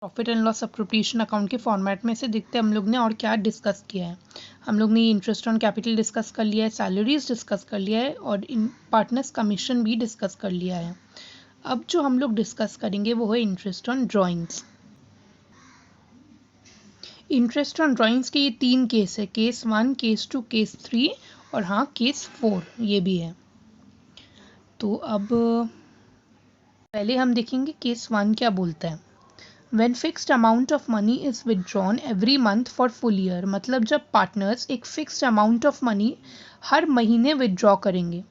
Profit and loss appropriation account के format में से देखते हैं हम लोग ने और क्या डिस्कस किया है। हम लोग ने इंटरेस्ट ऑन कैपिटल डिस्कस कर लिया है, सैलरीज डिस्कस कर लिया है और इन पार्टनर्स कमीशन भी डिस्कस कर लिया है। अब जो हम लोग डिस्कस करेंगे वो है interest on drawings. Interest on drawings के ये 3 केस है, केस 1, केस 2, केस 3 और हाँ केस 4 ये भी है। तो अब पहले हम देखेंगे केस 1 क्या बोलता है। When fixed amount of money is withdrawn every month for full year, मतलब जब पार्टनर्स एक फिक्स्ड अमाउंट ऑफ मनी हर महीने विदड्रॉ करेंगे,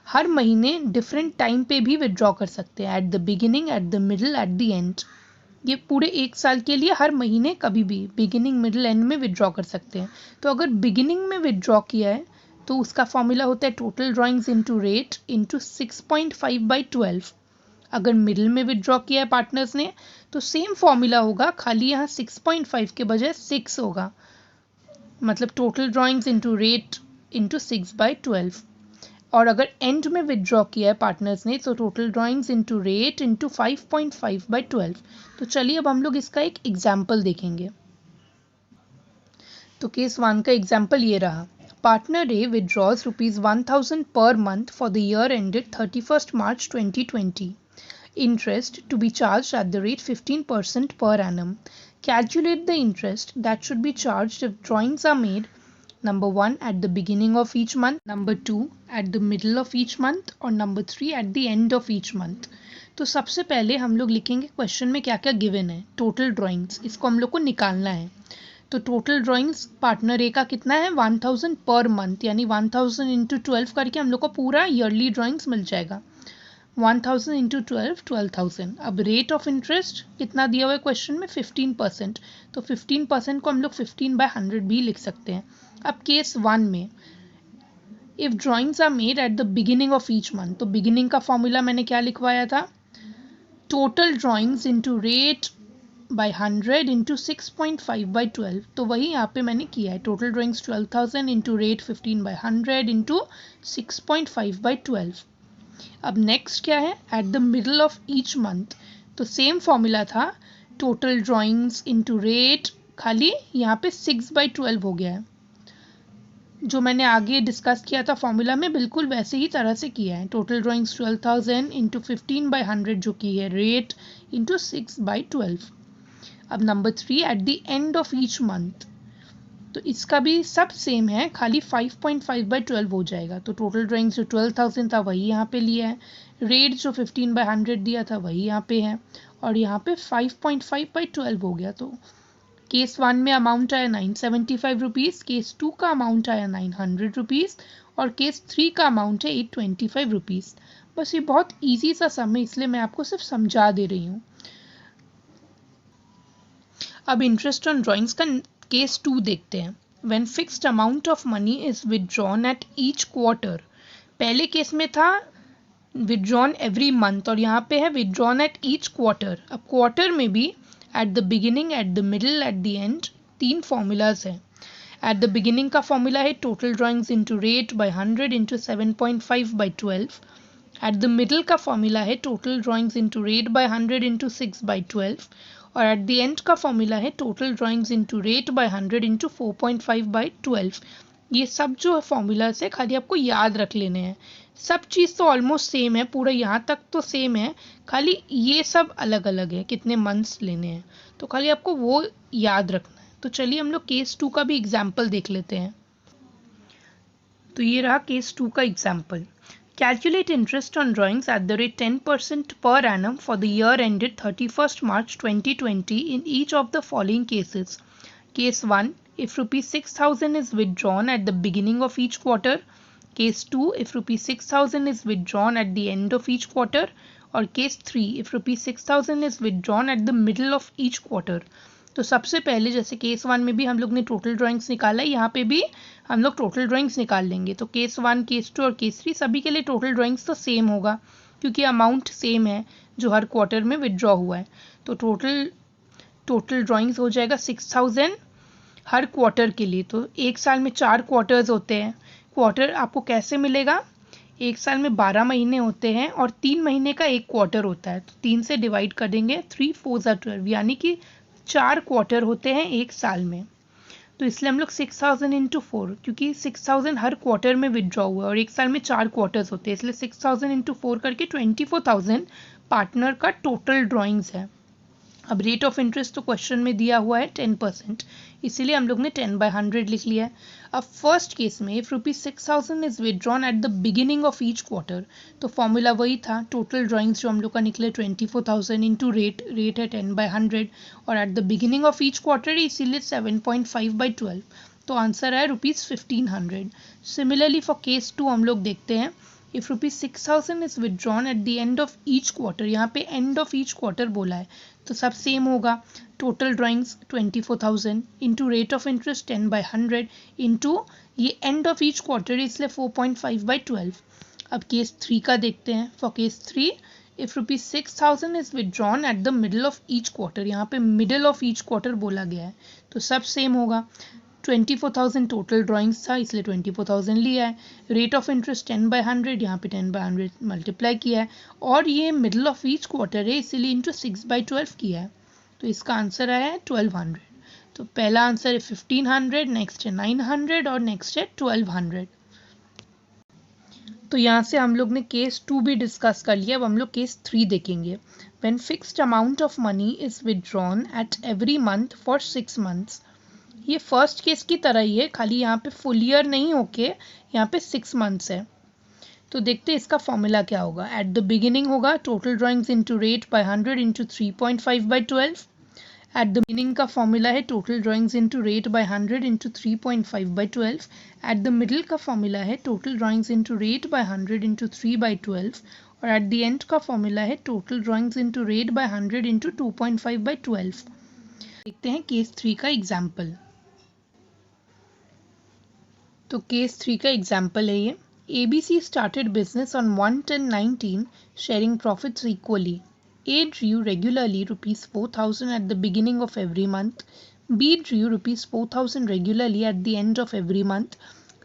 हर महीने डिफरेंट टाइम पे भी विदड्रॉ कर सकते हैं, eight the beginning, eight the middle, at the end. ये पूरे 1 साल के लिए हर महीने कभी भी बिगिनिंग, मिडल, एंड में विदड्रॉ कर सकते हैं। तो अगर बिगिनिंग में विदड्रॉ किया है तो उसका फॉर्मूला होता है total drawings into rate into 6.5/12। अगर मिडिल में विदड्रॉ किया है पार्टनर्स ने तो सेम फॉर्मूला होगा, खाली यहाँ 6.5 के बजाय 6 होगा, मतलब total drawings into rate into 6/12। और अगर एंड में विदड्रॉ किया है पार्टनर्स ने तो total drawings into rate into 5.5/12। तो चलिए अब हम लोग इसका एक एग्जाम्पल देखेंगे। तो केस 1 का एग्जाम्पल ये रहा। Partner A withdraws ₹1000 per month for the year ended 31st March 2020. Interest to be charged at the rate 15% per annum. Calculate the interest that should be charged if drawings are made number 1 at the beginning of each month, number 2 at the middle of each month और number 3 at the end of each month. तो सबसे पहले हम लोग लिखेंगे question में क्या क्या गिवन है। टोटल ड्राइंग्स, इसको हम लोग को निकालना है। तो टोटल ड्राइंग्स पार्टनर ए का कितना है 1000 पर मंथ, यानी 1000 इंटू 12 करके हम लोग को पूरा ईयरली ड्राइंग्स मिल जाएगा। 1000 इंटू 12 12,000। अब रेट ऑफ इंटरेस्ट कितना दिया हुआ है क्वेश्चन में 15%, तो 15% को हम लोग 15/100 भी लिख सकते हैं। अब केस 1 में if drawings are made at the beginning of each month, तो बिगिनिंग का फॉर्मूला मैंने क्या लिखवाया था, total drawings into rate by 100 into 6.5/12। तो वही यहाँ पे मैंने किया है, total drawings 12,000 into rate 15/100 into 6.5/12। अब नेक्स्ट क्या है, at the middle of each month, तो सेम फॉर्मूला था, टोटल ड्राइंग्स इंटू रेट, खाली यहाँ पे 6/12 हो गया है। जो मैंने आगे डिस्कस किया था फॉर्मूला में बिल्कुल वैसे ही तरह से किया है। टोटल ड्राइंग्स 12,000 इंटू 15/100 जो की है रेट इंटू 6/12। अब number 3 at the end of each month, तो इसका भी सब सेम है, खाली 5.5/12 हो जाएगा। तो टोटल ड्राइंग्स जो 12,000 था वही यहाँ पे लिया है, रेट जो 15/100 दिया था वही यहाँ पे है और यहाँ पे 5.5/12 हो गया। तो केस 1 में अमाउंट आया 975 रुपीज़, केस 2 का अमाउंट आया 900 रुपीज़ और केस 3 का अमाउंट है 825 रुपीज़। बस ये बहुत ईजी सा सम है, इसलिए मैं आपको सिर्फ समझा दे रही हूँ। अब इंटरेस्ट ऑन ड्राइंग्स का केस 2 देखते हैं। When fixed amount of money is withdrawn at each quarter, पहले केस में था विदड्रॉन एवरी मंथ और यहाँ पे है विदड्रॉन एट ईच क्वार्टर। अब क्वार्टर में भी eight the beginning, at the middle, at the end 3 formulas हैं। एट द बिगिनिंग का फॉर्मूला है total drawings into rate by 100 into 7.5/12। At the middle का फॉर्मूला है total drawings into rate by 100 into 6/12 और at the end का formula है total drawings into rate by 100 into 4.5/12। ये सब जो फॉर्मूलाज है खाली आपको याद रख लेने हैं। सब चीज़ तो ऑलमोस्ट सेम है, पूरा यहाँ तक तो सेम है, खाली ये सब अलग अलग है, कितने मंथ्स लेने हैं, तो खाली आपको वो याद रखना है। तो चलिए हम लोग केस 2 का भी एग्जाम्पल देख लेते हैं। तो ये रहा केस 2 का example. Calculate interest on drawings at the rate 10% per annum for the year ended 31st March 2020 in each of the following cases. Case 1, if ₹6,000 is withdrawn at the beginning of each quarter. Case 2, if ₹6,000 is withdrawn at the end of each quarter. और Case 3, if ₹6,000 is withdrawn at the middle of each quarter. तो सबसे पहले जैसे case 1 में भी हम लोग ने टोटल ड्राइंग्स निकाला है, यहाँ पे भी हम लोग टोटल ड्राइंग्स निकाल लेंगे। तो केस 1, केस 2 और केस 3 सभी के लिए टोटल ड्राइंग्स तो सेम होगा क्योंकि अमाउंट सेम है जो हर क्वार्टर में विदड्रॉ हुआ है। तो टोटल ड्राइंग्स हो जाएगा 6,000 हर क्वार्टर के लिए। तो एक साल में 4 क्वार्टर्स होते हैं। क्वार्टर आपको कैसे मिलेगा, एक साल में 12 महीने होते हैं और 3 महीने का एक क्वार्टर होता है, तो 3 से डिवाइड कर देंगे, 3 4 12, यानी कि 4 क्वार्टर होते हैं एक साल में। तो इसलिए हम लोग 6000 इंटू 4, क्योंकि 6000 हर क्वार्टर में विदड्रॉ हुआ और एक साल में 4 क्वार्टर्स होते हैं, इसलिए 6000 इंटू 4 करके 24,000 पार्टनर का टोटल ड्राइंग्स है। अब रेट ऑफ इंटरेस्ट तो क्वेश्चन में दिया हुआ है 10%, इसीलिए हम लोग ने 10/100 लिख लिया है। अब फर्स्ट केस में if ₹6000 is withdrawn eight the beginning of each quarter, तो फॉर्मूला वही था, टोटल ड्राइंग्स जो हम लोग का निकले 24,000 इंटू रेट है 10/100 और eight the beginning of each quarter इसीलिए 7.5/12, तो आंसर है ₹1500। सिमिलरली फॉर केस 2 हम लोग देखते हैं, if ₹6000 is withdrawn at the end of each quarter, यहाँ पे एंड ऑफ ईच क्वार्टर बोला है तो सब सेम होगा, total drawings 24,000 into rate of interest 10/100 into ये एंड ऑफ ईच क्वार्टर इसलिए 4.5/12। अब केस 3 का देखते हैं। For case 3 if ₹6000 is withdrawn eight the middle of each quarter, यहाँ पे मिडल ऑफ ईच क्वार्टर बोला गया है तो सब सेम होगा, 24,000 टोटल ड्राइंग्स था इसलिए 24,000 लिया है, रेट ऑफ इंटरेस्ट 10/100, यहाँ पे 10/100 मल्टीप्लाई किया है और ये मिडल ऑफ ईच क्वार्टर है इसीलिए इंटू 6/12 किया है, तो इसका आंसर आया है 1200। तो पहला आंसर है 1500, नेक्स्ट है 900 और नेक्स्ट है 1200। तो यहाँ से हम लोग ने केस 2 भी डिस्कस कर लिया। अब हम लोग केस 3 देखेंगे। When fixed amount of money is withdrawn at every month for 6 months, ये फर्स्ट केस की तरह ही है, खाली यहाँ पे फुल ईयर नहीं होके यहाँ पे 6 मंथ्स है। तो देखते हैं इसका फॉर्मूला क्या होगा। एट द बिगिनिंग होगा total drawings into rate by 100 into 3.5/12। Eight the beginning का फॉर्मूला है total drawings into rate by 100 into 3.5/12। At the middle का फॉर्मूला है total drawings into rate by 100 into 3/12 और एट द एंड का formula है total drawings into rate by 100 into 2.5/12। देखते हैं case 3 का एग्जाम्पल। तो केस 3 का एग्जाम्पल है ये। ABC started business on 1/10/19 sharing profits equally. A drew regularly ₹4,000 at the beginning of every month. B drew ₹4,000 regularly at the end of every month.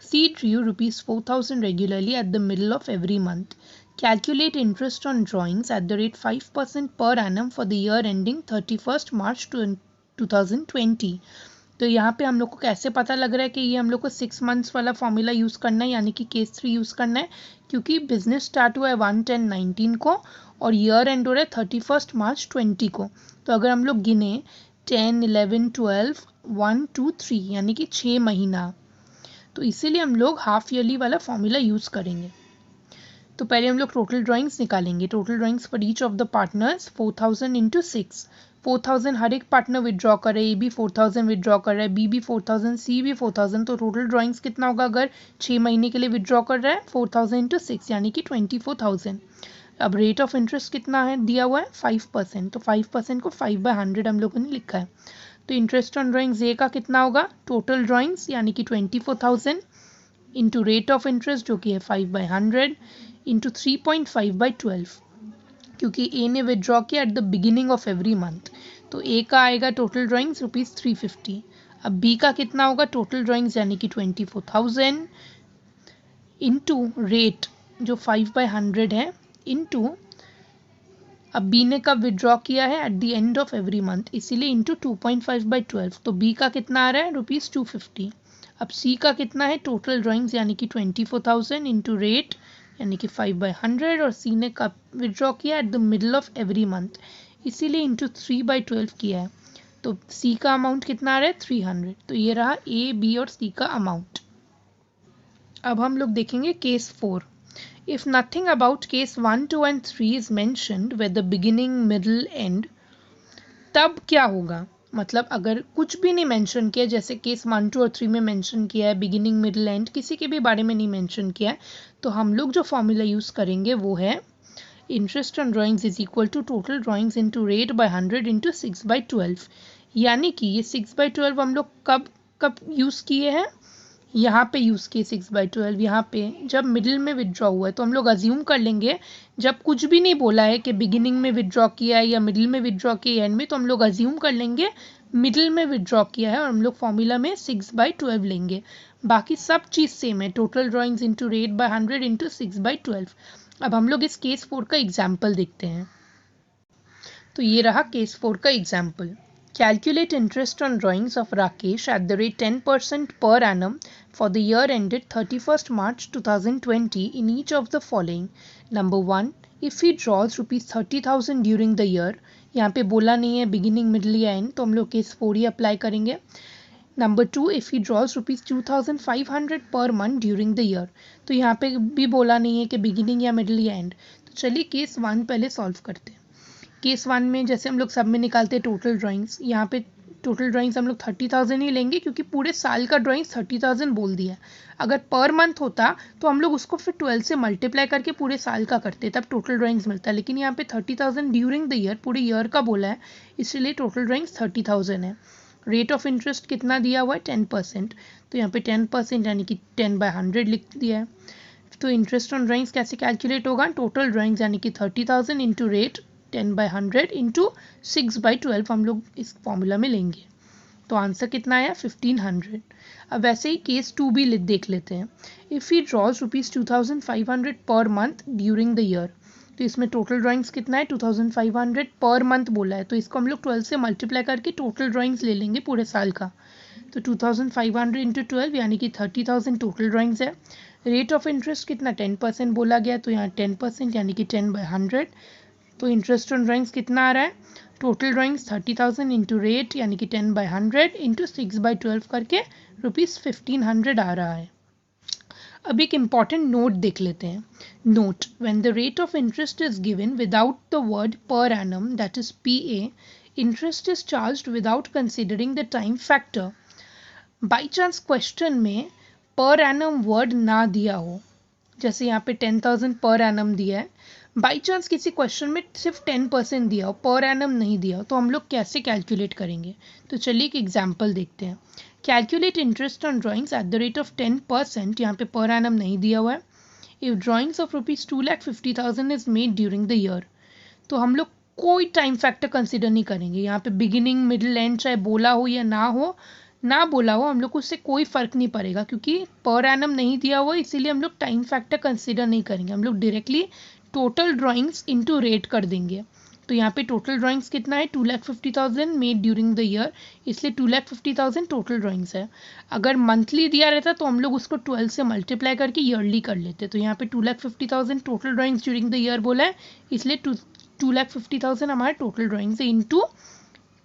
C drew ₹4,000 regularly at the middle of every month. Calculate interest on drawings at the rate 5% per annum for the year ending 31st March 2020. तो यहाँ पे हम लोग को कैसे पता लग रहा है कि ये हम लोग को 6 मंथ्स वाला फॉर्मूला यूज़ करना है, यानी कि केस 3 यूज़ करना है, क्योंकि बिजनेस स्टार्ट हुआ है 1/10/19 को और ईयर एंड हो रहा है 31st मार्च 20 को। तो अगर हम लोग गिने 10, 11, 12, 1, 2, 3 यानी कि 6 महीना, तो इसीलिए हम लोग हाफ ईयरली वाला फॉर्मूला यूज़ करेंगे। तो पहले हम लोग टोटल ड्राइंग्स निकालेंगे। Total drawings for each of the partners 4,000 into 6, 4,000 हर एक पार्टनर विदड्रॉ कर रहा है, ए भी 4,000 विदड्रॉ कर रहा है, बी भी 4,000, सी भी 4,000, तो टोटल ड्राइंग्स कितना होगा अगर 6 महीने के लिए विदड्रॉ कर रहा है 4,000 इंटू 6 यानी कि 24,000। अब रेट ऑफ इंटरेस्ट कितना है दिया हुआ है 5%, तो 5% को 5/100 हम लोगों ने लिखा है। तो इंटरेस्ट ऑन ड्राइंग्स ए का कितना होगा टोटल ड्राइंग्स यानी कि 24,000 इंटू रेट ऑफ इंटरेस्ट जो कि है 5/100 इंटू 3.5/12, क्योंकि ए ने विदड्रॉ किया eight the beginning of every month, तो ए का आएगा टोटल ड्राइंग्स ₹350। अब बी का कितना होगा टोटल ड्राइंग्स यानी कि 24,000 इंटू रेट जो 5/100 है इंटू, अब बी ने कब विदड्रॉ किया है at the end of every month इसीलिए इंटू 2.5/12, तो बी का कितना आ रहा है ₹250। अब सी का कितना है टोटल ड्राइंग्स यानी कि 24,000 इंटू रेट यानी कि 5/100 और सी ने कब विदड्रॉ किया eight the middle of every month इसीलिए इंटू 3/12 किया है, तो सी का अमाउंट कितना आ रहा है 300। तो ये रहा ए बी और सी का अमाउंट। अब हम लोग देखेंगे case 4। If nothing about case 1, 2 and 3 is mentioned with the beginning middle and, तब क्या होगा। मतलब अगर कुछ भी नहीं मेंशन किया, जैसे केस 1, 2 और 3 में मेंशन किया है बिगिनिंग मिडल एंड, किसी के भी बारे में नहीं मेंशन किया है, तो हम लोग जो फॉर्मूला यूज़ करेंगे वो है interest on drawings is equal to total drawings into rate by 100 into 6/12, यानी कि ये 6/12 हम लोग कब यूज़ किए हैं, यहाँ पे यूज़ किए 6/12, यहाँ पे जब मिडिल में विदड्रॉ हुआ है तो हम लोग अज्यूम कर लेंगे, जब कुछ भी नहीं बोला है कि बिगिनिंग में विदड्रॉ किया है या मिडिल में विदड्रॉ किया है एंड में, तो हम लोग अज्यूम कर लेंगे मिडिल में विदड्रॉ किया है और हम लोग फॉर्मूला में 6/12 लेंगे। बाकी सब चीज़ सेम है, total drawings into rate by 100 into 6/12। अब हम लोग इस केस 4 का एग्जाम्पल देखते हैं। तो ये रहा केस 4 का example. Calculate interest on drawings of Rakesh at the rate 10% per annum for the year ended 31st March 2020 in each of the following. Number 1, if he draws rupees 30,000 during the year, यहाँ पे बोला नहीं है beginning, middle या end, तो हम लोग case 4 ही apply करेंगे। Number 2, if he draws rupees 2,500 per month during the year, तो यहाँ पे भी बोला नहीं है कि beginning या middle या end। तो चलिए केस 1 पहले सॉल्व करते हैं। केस 1 में जैसे हम लोग सब में निकालते हैं टोटल ड्राइंग्स, यहाँ पे टोटल ड्राइंग्स हम लोग 30,000 ही लेंगे क्योंकि पूरे साल का ड्राइंग्स 30,000 बोल दिया है। अगर पर मंथ होता तो हम लोग उसको फिर 12 से मल्टीप्लाई करके पूरे साल का करते, तब टोटल ड्राइंग्स मिलता है। लेकिन यहाँ पे 30,000 ड्यूरिंग द ईयर, पूरे ईयर का बोला है, इसलिए टोटल ड्राइंग्स 30,000 है। रेट ऑफ इंटरेस्ट कितना दिया हुआ है 10%, तो यहाँ पे 10% यानी कि 10/100 लिख दिया है। तो इंटरेस्ट ऑन ड्राइंग्स कैसे कैलकुलेट होगा, टोटल ड्राइंग्स यानी कि 30,000 इंटू रेट 10/100 इंटू 6/12 हम लोग इस फॉर्मूला में लेंगे। तो आंसर कितना आया 1500। अब वैसे ही केस 2 भी देख लेते हैं। If he drawers rupees 2,500 per month during the year, तो इसमें टोटल ड्राइंग्स कितना है 2,500 पर मंथ बोला है, तो इसको हम लोग 12 से मल्टीप्लाई करके टोटल ड्राइंग्स ले लेंगे पूरे साल का। तो 2,500 इंटू 12 यानी कि 30,000 टोटल ड्राइंग्स है। रेट ऑफ इंटरेस्ट कितना 10% बोला गया, तो यहाँ 10% यानी कि 10/100। तो इंटरेस्ट ऑन ड्राइंग्स कितना आ रहा है, टोटल ड्राइंग्स 30,000 इंटू रेट यानी कि 10/100 इंटू 6/12 करके ₹1500 आ रहा है। अब एक इम्पॉर्टेंट नोट देख लेते हैं। Note, when the rate of interest is given without the word per annum, that is PA, interest is charged without considering the time factor. By chance question में पर एनम वर्ड ना दिया हो, जैसे यहाँ पे 10,000 पर एनम दिया है, by chance किसी क्वेश्चन में सिर्फ 10% दिया हो, पर एनम नहीं दिया हो, तो हम लोग कैसे कैलकुलेट करेंगे। तो चलिए एक एग्जांपल देखते हैं। Calculate interest on drawings at the rate of 10%, यहाँ पे पर एनम नहीं दिया हुआ है। If drawings of ₹2,50,000 is made during the year, तो हम लोग कोई टाइम फैक्टर कंसिडर नहीं करेंगे। यहाँ पे बिगिनिंग, मिडिल, एंड चाहे बोला हो या ना बोला हो, हम लोग को उससे कोई फर्क नहीं पड़ेगा क्योंकि पर एनम नहीं दिया हुआ, इसीलिए हम लोग टाइम फैक्टर कंसिडर नहीं करेंगे। हम लोग directly total drawings into rate कर देंगे। तो यहाँ पे टोटल ड्राइंग्स कितना है 2,50,000 मेड ड्यूरिंग द ईयर, इसलिए 2,50,000 टोटल ड्राइंग्स है। अगर मंथली दिया रहता तो हम लोग उसको 12 से मल्टीप्लाई करके ईयरली कर लेते। तो यहाँ पे 2,50,000 total drawings during the year बोला है, इसलिए 2,50,000 हमारे टोटल ड्राइंग्स है इंटू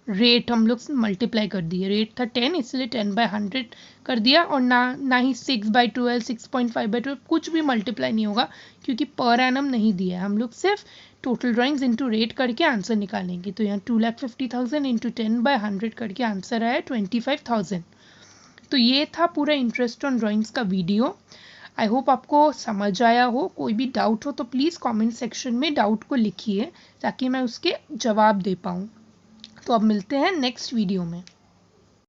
रेट हम लोग मल्टीप्लाई कर दिए। रेट था 10, इसलिए 10/100 कर दिया, और ना ही 6/12, 6.5/12 कुछ भी मल्टीप्लाई नहीं होगा क्योंकि पर एनम नहीं दिया है। हम लोग सिर्फ टोटल ड्राइंग्स इंटू रेट करके आंसर निकालेंगे। तो यहाँ 2,50,000 इंटू 10/100 करके आंसर आया 25,000। तो ये था पूरा इंटरेस्ट ऑन ड्राइंग्स का वीडियो। आई होप आपको समझ आया हो। कोई भी डाउट हो तो प्लीज़ कमेंट सेक्शन में डाउट को लिखिए ताकि मैं उसके जवाब दे पाऊँ। तो अब मिलते हैं नेक्स्ट वीडियो में।